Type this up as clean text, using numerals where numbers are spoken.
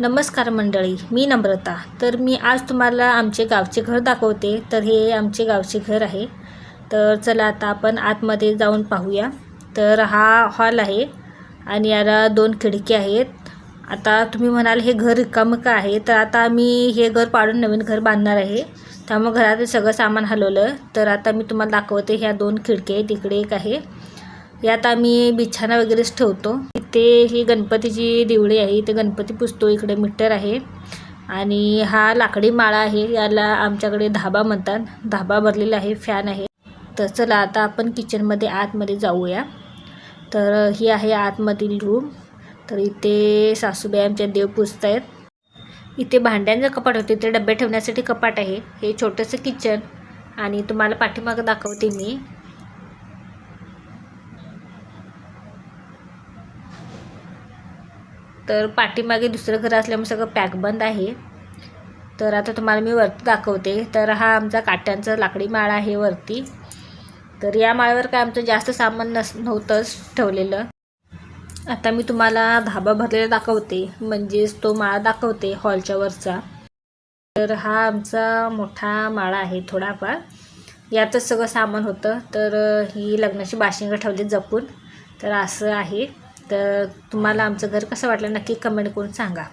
नमस्कार मंडळी, मी नम्रता. तर मी आज तुम्हाला आमचे गावचे घर दाखवते. तर हे आमचे गावचे घर आहे. तर चला आता आपण आतमध्ये जाऊन पाहूया. तर हा हॉल आहे आणि याला 2 खिडकी आहेत. आता तुम्ही म्हणाल हे घर रिकामं का आहे? तर आता आम्ही हे घर पाडून नवीन घर बांधणार आहे. त्यामुळे घरातील सगळं सामान हलवलं. तर आता मी तुम्हाला दाखवते. ह्या 2 खिडकी आहेत, इकडे एक आहे. यात आम्ही बिछाना वगैरेच ठेवतो. इथे ही गणपतीची दिवळी आहे, इथे गणपती पुजतो. इकडे मीटर आहे आणि हा लाकडी माळा आहे, याला आमच्याकडे धाबा म्हणतात. धाबा भरलेला आहे, फॅन आहे. तर चला आता आपण किचनमध्ये आतमध्ये जाऊया. तर ही आहे आतमधील रूम. तर इथे सासूबाई आमच्या देव पुजत आहेत. इथे भांड्यांचं कपाट होते, इथे डबे ठेवण्यासाठी कपाट आहे. हे छोटंसं किचन आणि तुम्हाला पाठीमागं दाखवते मी. तर पाठीमागे दुसरं घर असल्यामुळे सगळं पॅक बंद आहे. तर आता तुम्हाला मी वरती दाखवते. तर हा आमचा काट्यांचा लाकडी माळा आहे वरती. तर या माळ्यावर काय आमचं जास्त सामान नव्हतंच ठेवलेलं. आता मी तुम्हाला धाबा भरलेला दाखवते, म्हणजेच तो माळा दाखवते हॉलच्या वरचा. तर हा आमचा मोठा माळा आहे थोडाफार, यातच सगळं सामान होतं. तर ही लग्नाची बाशिंगं ठेवली जपून. तर असं आहे. तर तुम्हाला आमचं घर कसं वाटलं नक्की कमेंट करून सांगा.